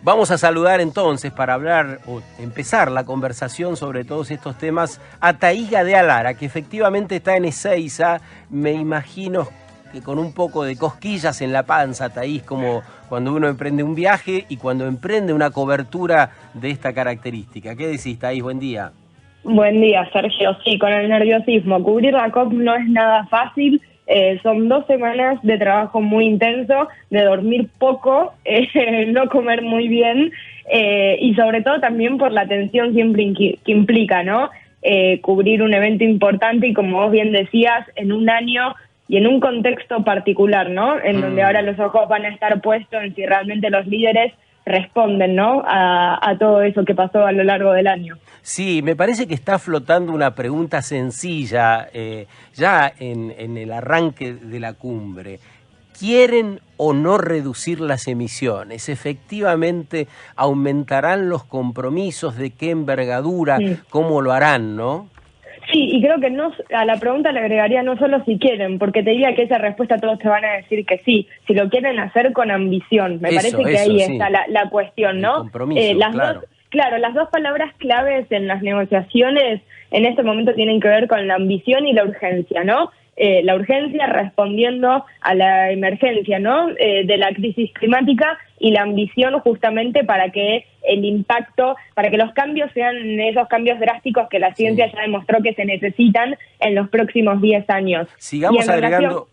Vamos a saludar entonces para hablar o empezar la conversación sobre todos estos temas a Thaís Gadea Lara, que efectivamente está en Ezeiza. Me imagino que con un poco de cosquillas en la panza, Thaís, como cuando uno emprende un viaje y cuando emprende una cobertura de esta característica. ¿Qué decís, Thaís? Buen día. Buen día, Sergio. Sí, con el nerviosismo. Cubrir la COP no es nada fácil. Son 2 semanas de trabajo muy intenso, de dormir poco, no comer muy bien y sobre todo también por la tensión siempre que implica, ¿no? Cubrir un evento importante y, como vos bien decías, en un año y en un contexto particular, ¿no? En donde ahora los ojos van a estar puestos en si realmente los líderes responden, ¿no? a todo eso que pasó a lo largo del año. Sí, me parece que está flotando una pregunta sencilla ya en el arranque de la cumbre. ¿Quieren o no reducir las emisiones? ¿Efectivamente aumentarán los compromisos? ¿De qué envergadura? Sí. ¿Cómo lo harán, no? Sí, y creo que no, a la pregunta le agregaría no solo si quieren, porque te diría que esa respuesta todos te van a decir que sí, si lo quieren hacer con ambición. Me parece que ahí está la cuestión, ¿no? Compromiso, claro. Las dos palabras claves en las negociaciones en este momento tienen que ver con la ambición y la urgencia, ¿no? La urgencia respondiendo a la emergencia, ¿no? De la crisis climática, y la ambición justamente para que el impacto, para que los cambios sean esos cambios drásticos que la ciencia ya demostró que se necesitan en los próximos 10 años. Sigamos agregando,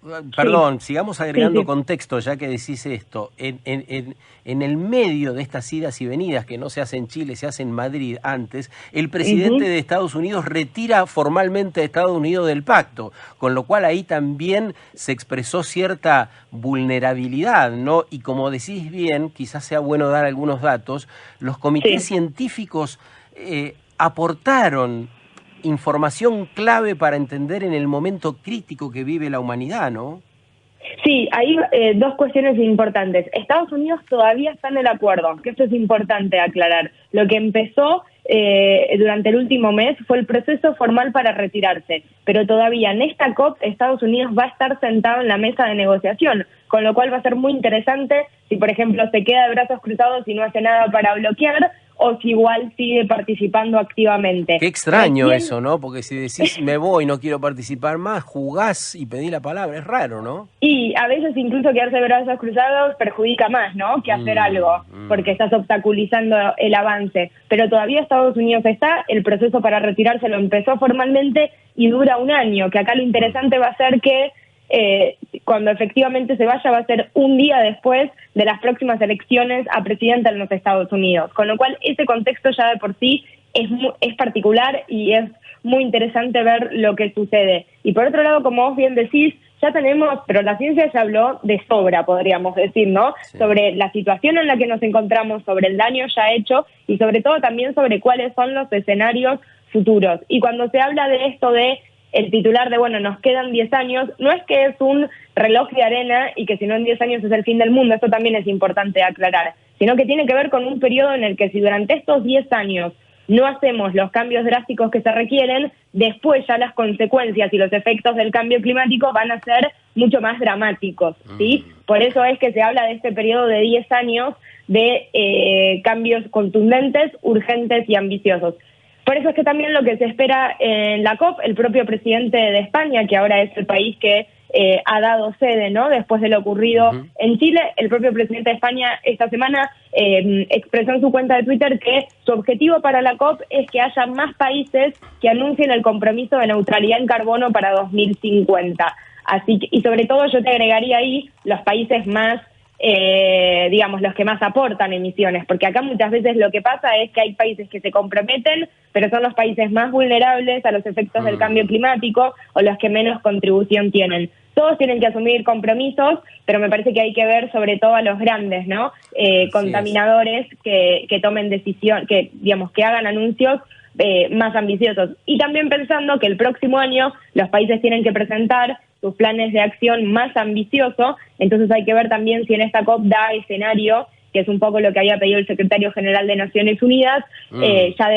sigamos agregando contexto, ya que decís esto. En el medio de estas idas y venidas, que no se hace en Chile, se hace en Madrid antes, el presidente de Estados Unidos retira formalmente a Estados Unidos del pacto, con lo cual ahí también se expresó cierta vulnerabilidad, ¿no? Y como decís bien, quizás sea bueno dar algunos datos, los comités científicos aportaron información clave para entender en el momento crítico que vive la humanidad, ¿no? Sí, hay 2 cuestiones importantes. Estados Unidos todavía está en el acuerdo, que esto es importante aclarar. Lo que empezó durante el último mes fue el proceso formal para retirarse, pero todavía en esta COP Estados Unidos va a estar sentado en la mesa de negociación, con lo cual va a ser muy interesante si, por ejemplo, se queda de brazos cruzados y no hace nada para bloquear, o si igual sigue participando activamente. Qué extraño eso, ¿no? Porque si decís me voy, no quiero participar más, jugás y pedís la palabra, es raro, ¿no? Y a veces incluso quedarse de brazos cruzados perjudica más, ¿no? Que hacer algo, porque estás obstaculizando el avance. Pero todavía Estados Unidos está, el proceso para retirarse lo empezó formalmente y dura un año, que acá lo interesante va a ser que cuando efectivamente se vaya va a ser un día después de las próximas elecciones a presidenta en los Estados Unidos, con lo cual ese contexto ya de por sí es particular y es muy interesante ver lo que sucede. Y por otro lado, como vos bien decís, ya tenemos, pero la ciencia ya habló de sobra, podríamos decir, ¿no? Sí. Sobre la situación en la que nos encontramos, sobre el daño ya hecho y sobre todo también sobre cuáles son los escenarios futuros. Y cuando se habla de esto de el titular de, bueno, nos quedan 10 años, no es que es un reloj de arena y que si no en 10 años es el fin del mundo, esto también es importante aclarar, sino que tiene que ver con un periodo en el que si durante estos 10 años no hacemos los cambios drásticos que se requieren, después ya las consecuencias y los efectos del cambio climático van a ser mucho más dramáticos, ¿sí? Por eso es que se habla de este periodo de 10 años de cambios contundentes, urgentes y ambiciosos. Por eso es que también lo que se espera en la COP, el propio presidente de España, que ahora es el país que ha dado sede, ¿no? Después de lo ocurrido en Chile, el propio presidente de España esta semana expresó en su cuenta de Twitter que su objetivo para la COP es que haya más países que anuncien el compromiso de neutralidad en carbono para 2050. Así que, y sobre todo yo te agregaría ahí los países más digamos, los que más aportan emisiones, porque acá muchas veces lo que pasa es que hay países que se comprometen, pero son los países más vulnerables a los efectos del cambio climático o los que menos contribución tienen. Todos tienen que asumir compromisos, pero me parece que hay que ver sobre todo a los grandes, ¿no? Contaminadores que tomen decisión, que digamos que hagan anuncios más ambiciosos. Y también pensando que el próximo año los países tienen que presentar sus planes de acción más ambiciosos, entonces hay que ver también si en esta COP da escenario, que es un poco lo que había pedido el secretario general de Naciones Unidas, ya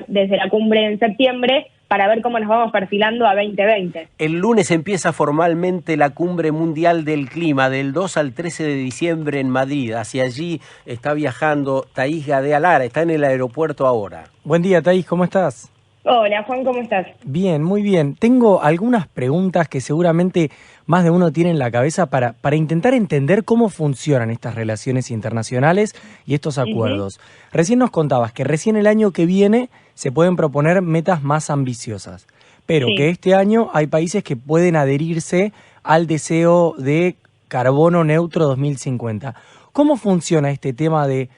desde la cumbre en septiembre, para ver cómo nos vamos perfilando a 2020. El lunes empieza formalmente la Cumbre Mundial del Clima, del 2 al 13 de diciembre en Madrid. Hacia allí está viajando Thaís Gadea Lara, está en el aeropuerto ahora. Buen día, Thaís, ¿cómo estás? Hola, Juan, ¿cómo estás? Bien, muy bien. Tengo algunas preguntas que seguramente más de uno tiene en la cabeza para intentar entender cómo funcionan estas relaciones internacionales y estos acuerdos. Recién nos contabas que recién el año que viene se pueden proponer metas más ambiciosas, pero que este año hay países que pueden adherirse al deseo de carbono neutro 2050. ¿Cómo funciona este tema de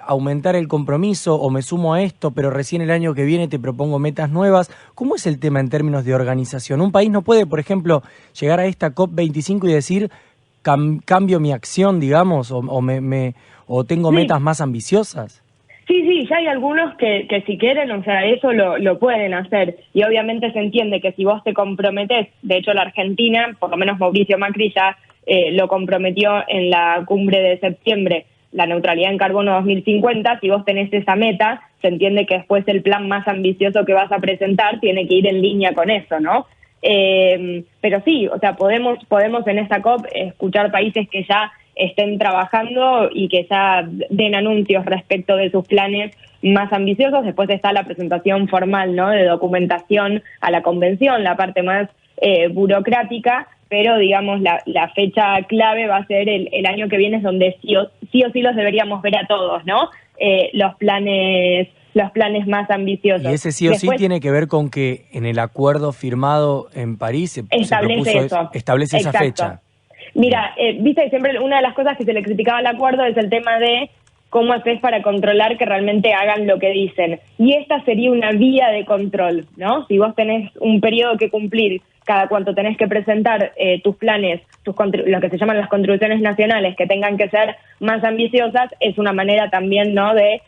aumentar el compromiso o me sumo a esto, pero recién el año que viene te propongo metas nuevas? ¿Cómo es el tema en términos de organización? Un país no puede, por ejemplo, llegar a esta COP25 y decir cambio mi acción, digamos, o tengo metas más ambiciosas. Sí, ya hay algunos que si quieren, o sea, eso lo pueden hacer. Y obviamente se entiende que si vos te comprometés, de hecho la Argentina, por lo menos Mauricio Macri ya lo comprometió en la cumbre de septiembre, la neutralidad en carbono 2050, si vos tenés esa meta, se entiende que después el plan más ambicioso que vas a presentar tiene que ir en línea con eso, ¿no? Pero sí, o sea, podemos en esta COP escuchar países que ya estén trabajando y que ya den anuncios respecto de sus planes más ambiciosos. Después está la presentación formal, ¿no?, de documentación a la convención, la parte más burocrática, pero digamos la fecha clave va a ser el año que viene, es donde sí o sí los deberíamos ver a todos, ¿no? Los planes más ambiciosos. Y ese sí o sí tiene que ver con que en el acuerdo firmado en París se establece esa fecha. Mira, viste, siempre una de las cosas que se le criticaba al acuerdo es el tema de cómo haces para controlar que realmente hagan lo que dicen. Y esta sería una vía de control, ¿no? Si vos tenés un periodo que cumplir, cada cuanto tenés que presentar tus planes, lo que se llaman las contribuciones nacionales, que tengan que ser más ambiciosas, es una manera también, ¿no?, de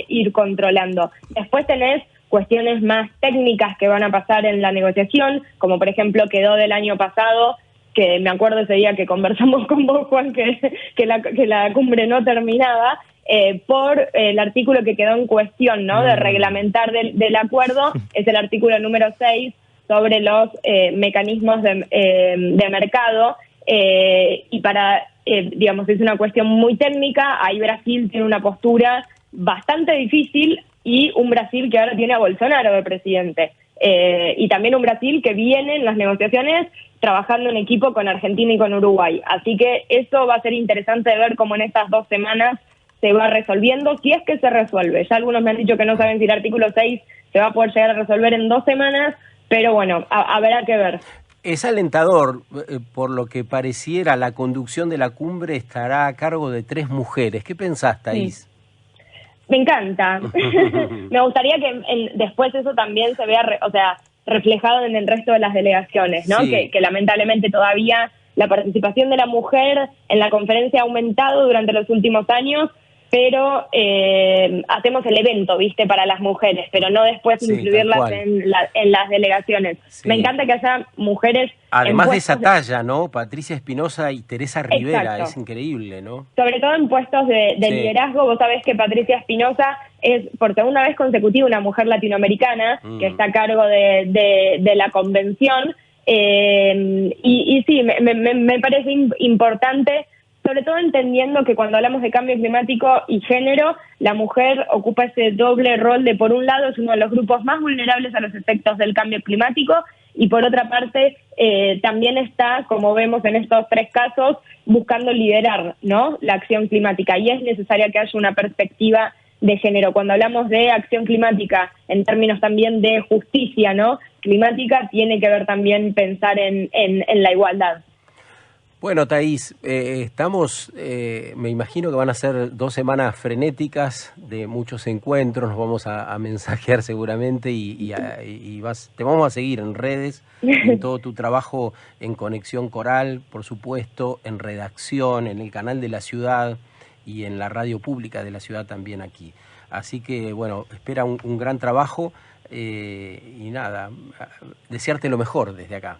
ir controlando. Después tenés cuestiones más técnicas que van a pasar en la negociación, como por ejemplo quedó del año pasado, que me acuerdo ese día que conversamos con vos, Juan, que la cumbre no terminaba, por el artículo que quedó en cuestión, ¿no?, de reglamentar del acuerdo, es el artículo número 6 sobre los mecanismos de mercado, y digamos, es una cuestión muy técnica. Ahí Brasil tiene una postura bastante difícil, y un Brasil que ahora tiene a Bolsonaro de presidente, y también un Brasil que viene en las negociaciones trabajando en equipo con Argentina y con Uruguay. Así que eso va a ser interesante de ver cómo en estas 2 semanas se va resolviendo, si es que se resuelve. Ya algunos me han dicho que no saben si el artículo 6 se va a poder llegar a resolver en 2 semanas, pero bueno, habrá que ver. Es alentador, por lo que pareciera la conducción de la cumbre estará a cargo de 3 mujeres. ¿Qué pensás, Thaís? Sí. Me encanta. Me gustaría que después eso también se vea, reflejado en el resto de las delegaciones, ¿no? Sí. Que lamentablemente todavía la participación de la mujer en la conferencia ha aumentado durante los últimos años, pero hacemos el evento, ¿viste?, para las mujeres, pero no después incluirlas en las delegaciones. Sí. Me encanta que haya mujeres... Además de esa talla, ¿no? Patricia Espinosa y Teresa Rivera. Exacto. Es increíble, ¿no? Sobre todo en puestos de liderazgo. Vos sabés que Patricia Espinosa es por segunda vez consecutiva una mujer latinoamericana que está a cargo de la convención, y sí, me parece importante, sobre todo entendiendo que cuando hablamos de cambio climático y género, la mujer ocupa ese doble rol de, por un lado, es uno de los grupos más vulnerables a los efectos del cambio climático, y por otra parte, también está, como vemos en estos 3 casos, buscando liderar, ¿no?, la acción climática, y es necesaria que haya una perspectiva de género. Cuando hablamos de acción climática, en términos también de justicia, ¿no?, climática, tiene que ver también pensar en la igualdad. Bueno, Thaís, estamos, me imagino que van a ser 2 semanas frenéticas de muchos encuentros, nos vamos a mensajear seguramente y te vamos a seguir en redes, en todo tu trabajo en Conexión Coral, por supuesto, en redacción, en el canal de la ciudad y en la radio pública de la ciudad también aquí. Así que, bueno, espera un gran trabajo y nada, desearte lo mejor desde acá.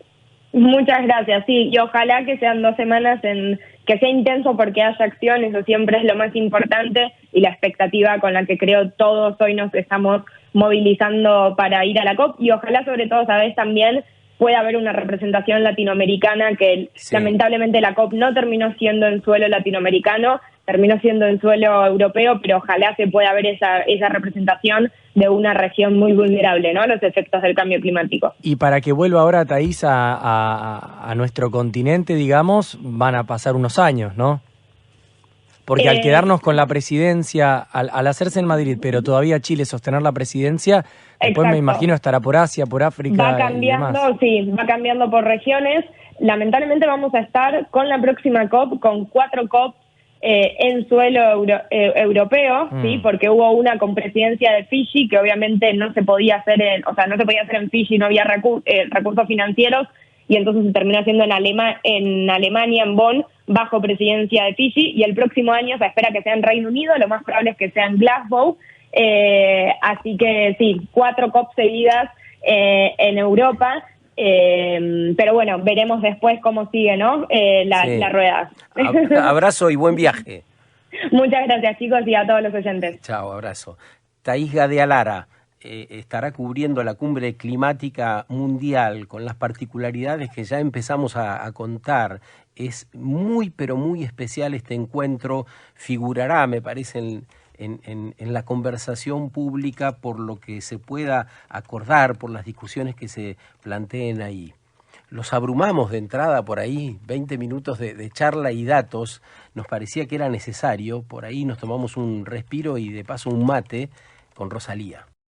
Muchas gracias, sí, y ojalá que sean 2 semanas que sea intenso porque haya acción, eso siempre es lo más importante, y la expectativa con la que creo todos hoy nos estamos movilizando para ir a la COP, y ojalá sobre todo, sabes, también pueda haber una representación latinoamericana, que lamentablemente la COP no terminó siendo en suelo latinoamericano, terminó siendo en suelo europeo, pero ojalá se pueda ver esa representación de una región muy vulnerable, ¿no?, a los efectos del cambio climático. Y para que vuelva ahora, Thaís, a nuestro continente, digamos, van a pasar unos años, ¿no? Porque al quedarnos con la presidencia, al hacerse en Madrid, pero todavía Chile sostener la presidencia, después me imagino estará por Asia, por África. Va cambiando, sí, va cambiando por regiones. Lamentablemente vamos a estar con la próxima COP, con 4 COP en suelo europeo, sí, porque hubo una con presidencia de Fiji, que obviamente no se podía hacer en Fiji, no había recursos financieros, y entonces se terminó haciendo en Alemania, en Bonn, bajo presidencia de Fiji, y el próximo año se espera que sea en Reino Unido, lo más probable es que sea en Glasgow, así que sí, 4 COP seguidas en Europa, pero bueno, veremos después cómo sigue, ¿no?, la rueda. Abrazo y buen viaje. Muchas gracias, chicos, y a todos los oyentes. Chao, abrazo. Thaís Gadealara estará cubriendo la cumbre climática mundial con las particularidades que ya empezamos a contar. Es muy, pero muy especial este encuentro. Figurará, me parece, en la conversación pública por lo que se pueda acordar, por las discusiones que se planteen ahí. Los abrumamos de entrada por ahí, 20 minutos de charla y datos, nos parecía que era necesario, por ahí nos tomamos un respiro y de paso un mate con Rosalía.